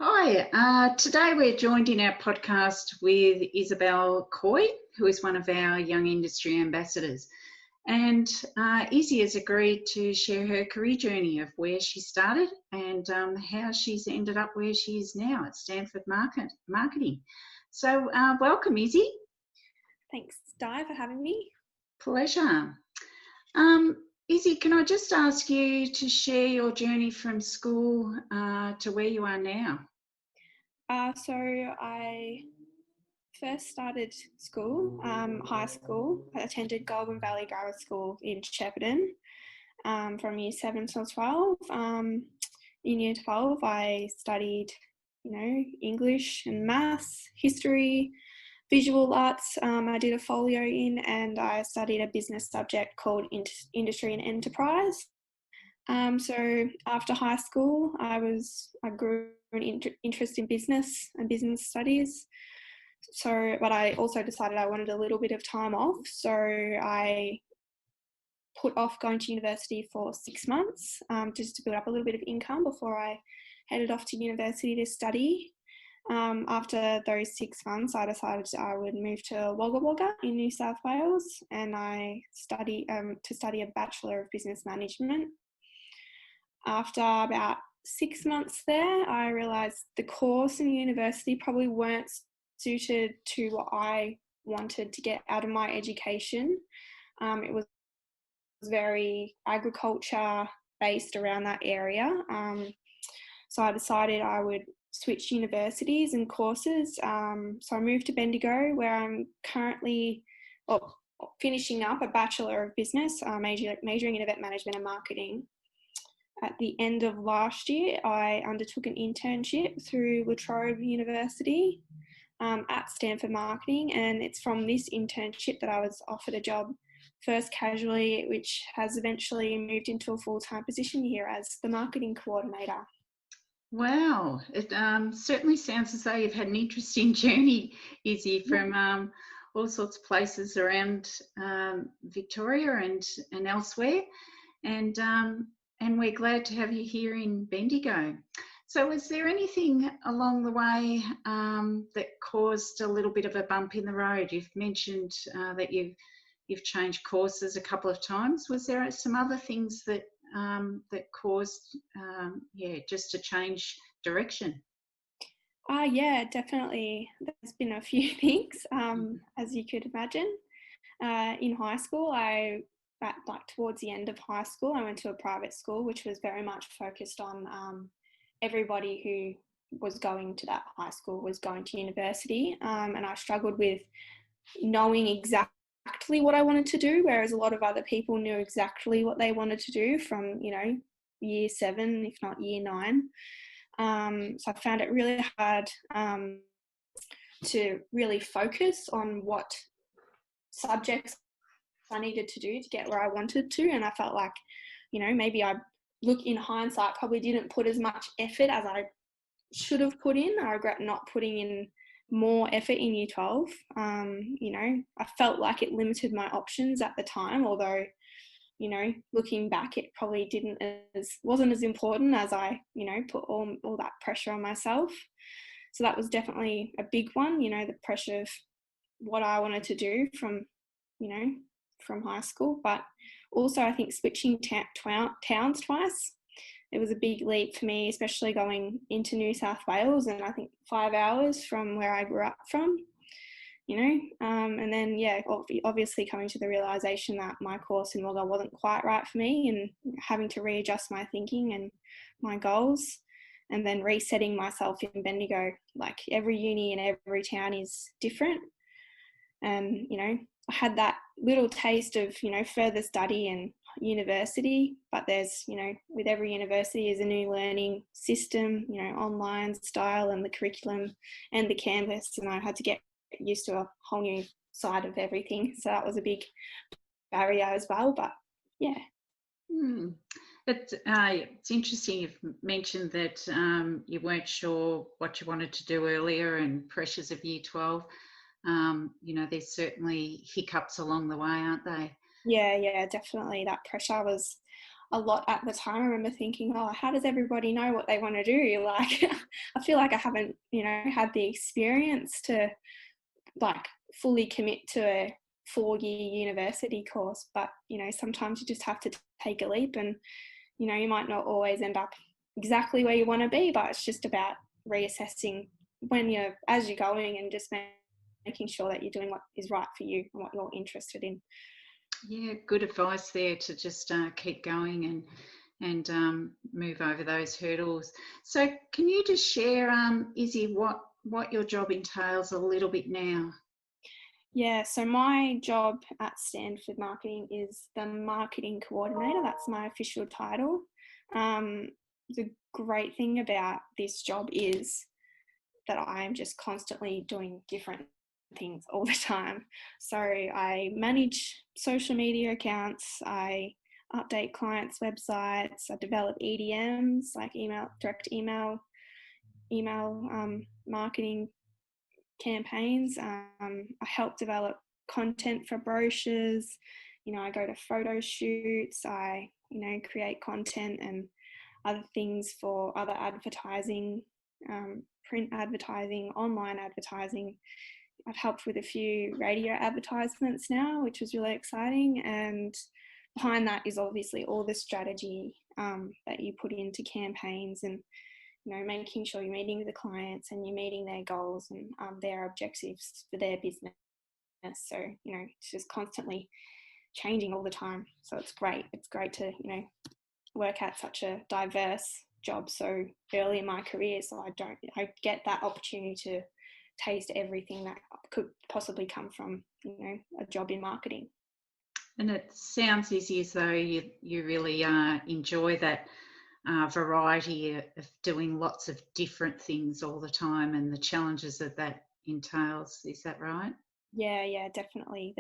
Hi, today we're joined in our podcast with Isobel Caughey, who is one of our young industry ambassadors. And Izzy has agreed to share her career journey of where she started and how she's ended up where she is now at Stanford Marketing. So welcome, Izzy. Thanks, Di, for having me. Pleasure. Izzy, can I just ask you to share your journey from school to where you are now? So I first started school, high school. I attended Golden Valley Grammar School in Shepparton from year 7 to 12. In year 12, I studied, English and maths, history, visual arts. I did a folio in, and I studied a business subject called Industry and Enterprise. So after high school, I grew an interest in business and business studies. But I also decided I wanted a little bit of time off. So I put off going to university for 6 months, just to build up a little bit of income before I headed off to university to study. After those 6 months, I decided I would move to Wagga Wagga in New South Wales, and I study a Bachelor of Business Management. After about 6 months there, I realised the course in university probably weren't suited to what I wanted to get out of my education. It was very agriculture based around that area. So I decided I would switch universities and courses. So I moved to Bendigo, where I'm currently finishing up a Bachelor of Business, majoring in event management and marketing. At the end of last year, I undertook an internship through La Trobe University at Stanford Marketing, and it's from this internship that I was offered a job, first casually, which has eventually moved into a full-time position here as the Marketing Coordinator. Wow, it certainly sounds as though you've had an interesting journey, Izzy, from all sorts of places around Victoria and elsewhere. And we're glad to have you here in Bendigo. So was there anything along the way that caused a little bit of a bump in the road? You've mentioned that you've changed courses a couple of times. Was there some other things that caused just to change direction? Yeah, definitely. There's been a few things, as you could imagine. In high school, towards the end of high school, I went to a private school, which was very much focused on everybody who was going to that high school was going to university, and I struggled with knowing exactly what I wanted to do, whereas a lot of other people knew exactly what they wanted to do from, year 7, if not year 9. So I found it really hard to really focus on what subjects I needed to do to get where I wanted to. And I felt like, maybe I look in hindsight, probably didn't put as much effort as I should have put in. I regret not putting in more effort in year 12. I felt like it limited my options at the time, although, looking back, it probably wasn't as important as I, put all that pressure on myself. So that was definitely a big one, the pressure of what I wanted to do from high school. But also I think switching towns twice, it was a big leap for me, especially going into New South Wales, and I think 5 hours from where I grew up from, and then, obviously coming to the realisation that my course in Wagga wasn't quite right for me, and having to readjust my thinking and my goals, and then resetting myself in Bendigo. Like, every uni and every town is different. And, I had that little taste of, further study and university, but there's, with every university is a new learning system, online style, and the curriculum and the campus, and I had to get used to a whole new side of everything. So that was a big barrier as well, but yeah. It's interesting you've mentioned that you weren't sure what you wanted to do earlier and pressures of year 12. There's certainly hiccups along the way, aren't they? Yeah, definitely. That pressure was, a lot at the time. I remember thinking, oh, how does everybody know what they want to do? Like, I feel like I haven't, had the experience to like fully commit to a 4-year university course. But, sometimes you just have to take a leap, and, you might not always end up exactly where you want to be, but it's just about reassessing as you're going, and just making sure that you're doing what is right for you and what you're interested in. Yeah, good advice there to just keep going and move over those hurdles. So, can you just share, Izzy, what your job entails a little bit now? Yeah, so my job at Stanford Marketing is the Marketing Coordinator. That's my official title. The great thing about this job is that I'm just constantly doing different things all the time. So I manage social media accounts, I update clients' websites, I develop EDMs, like direct email marketing campaigns. I help develop content for brochures. I go to photo shoots. I, create content and other things for other advertising, print advertising, online advertising. I've helped with a few radio advertisements now, which was really exciting. And behind that is obviously all the strategy that you put into campaigns, and making sure you're meeting the clients and you're meeting their goals and their objectives for their business. So, it's just constantly changing all the time. So it's great. It's great to, work at such a diverse job so early in my career. So I get that opportunity to taste everything that could possibly come from, a job in marketing. And it sounds, Izzy, as though you really enjoy that variety of doing lots of different things all the time, and the challenges that entails. Is that right? Yeah, definitely.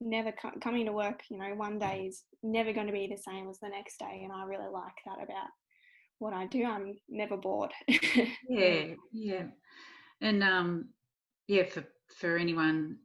Never coming to work, one day is never going to be the same as the next day. And I really like that about what I do. I'm never bored. Yeah. And yeah, for anyone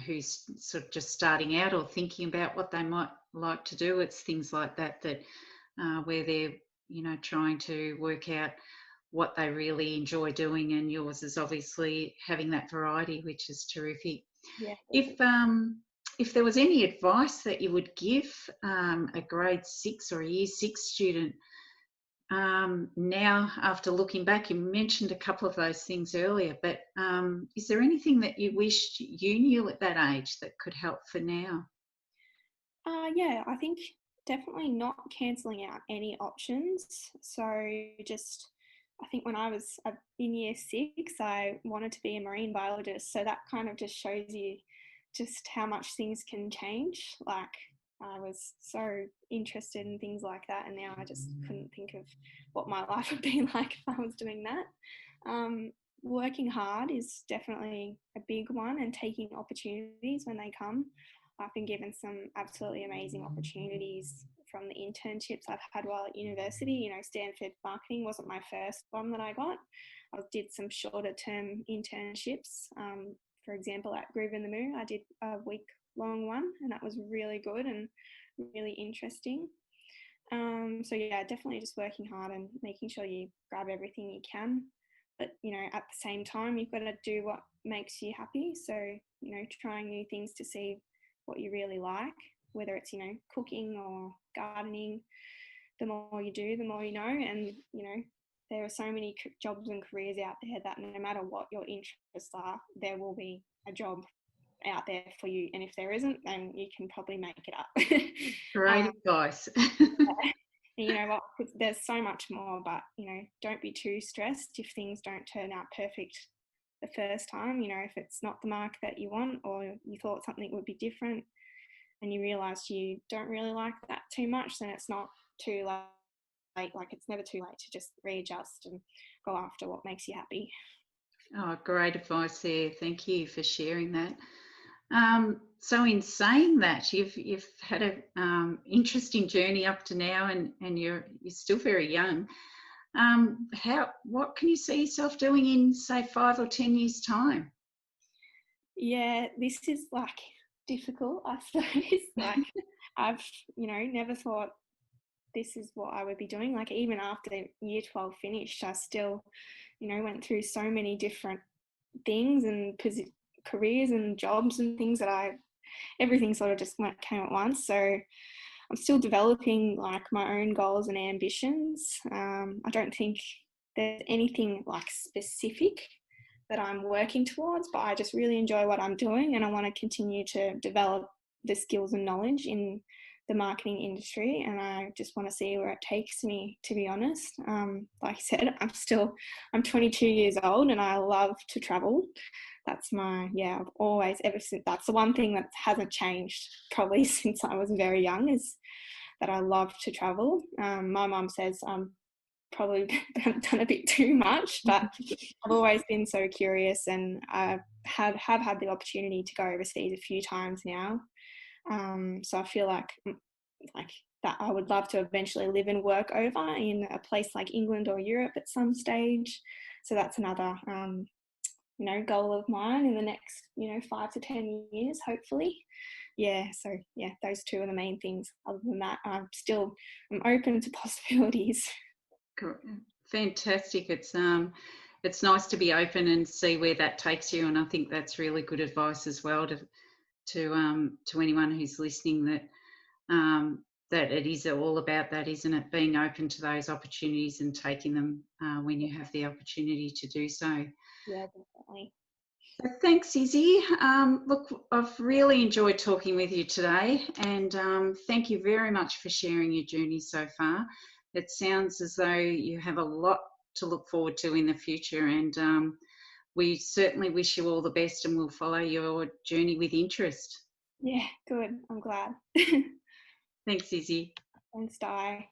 who's sort of just starting out or thinking about what they might like to do, it's things like that where they're trying to work out what they really enjoy doing, and yours is obviously having that variety, which is terrific. Yeah. If there was any advice that you would give a grade 6 or a year 6 student, now after looking back, you mentioned a couple of those things earlier, but is there anything that you wished you knew at that age that could help for now? Yeah, I think definitely not cancelling out any options. So I think when I was in year 6, I wanted to be a marine biologist. So that kind of just shows you just how much things can change. Like, I was so interested in things like that, and now I just couldn't think of what my life would be like if I was doing that. Working hard is definitely a big one, and taking opportunities when they come. I've been given some absolutely amazing opportunities from the internships I've had while at university. Stanford Marketing wasn't my first one that I got. I did some shorter term internships. For example, at Groove in the Moo, I did a week-long one, and that was really good and really interesting. So yeah, definitely just working hard and making sure you grab everything you can. But, at the same time, you've got to do what makes you happy. So, trying new things to see what you really like, whether it's, cooking or gardening. The more you do, the more you know. And, there are so many jobs and careers out there that no matter what your interests are, there will be a job out there for you. And if there isn't, then you can probably make it up. Great advice. And you know what, there's so much more, but don't be too stressed if things don't turn out perfect the first time. If it's not the mark that you want, or you thought something would be different and you realize you don't really like that too much, then it's not too late. Like, it's never too late to just readjust and go after what makes you happy. Oh, great advice there. Thank you for sharing that. So in saying that, you've had an interesting journey up to now, and you're still very young. What can you see yourself doing in, say, 5 or 10 years' time? Yeah, this is like difficult, I suppose. Like, I've never thought this is what I would be doing. Like even after year 12 finished, I still, went through so many different things and careers and jobs and things that everything sort of just came at once. So I'm still developing like my own goals and ambitions. I don't think there's anything like specific that I'm working towards, but I just really enjoy what I'm doing, and I want to continue to develop the skills and knowledge in the marketing industry, and I just want to see where it takes me, to be honest. Like I said, I'm 22 years old and I love to travel. That's I've always, ever since, that's the one thing that hasn't changed probably since I was very young, is that I love to travel. My mum says I'm probably done a bit too much, but I've always been so curious, and I have had the opportunity to go overseas a few times now. So I feel like that I would love to eventually live and work over in a place like England or Europe at some stage. So that's another goal of mine in the next 5 to 10 years, hopefully. Those two are the main things. Other than that, I'm open to possibilities. Fantastic. It's nice to be open and see where that takes you, and I think that's really good advice as well to anyone who's listening, that it is all about that, isn't it? Being open to those opportunities and taking them when you have the opportunity to do so. Yeah, definitely. So thanks, Izzy. Look, I've really enjoyed talking with you today, and thank you very much for sharing your journey so far. It sounds as though you have a lot to look forward to in the future, and we certainly wish you all the best, and we'll follow your journey with interest. Yeah, good. I'm glad. Thanks, Izzy. Thanks, Di.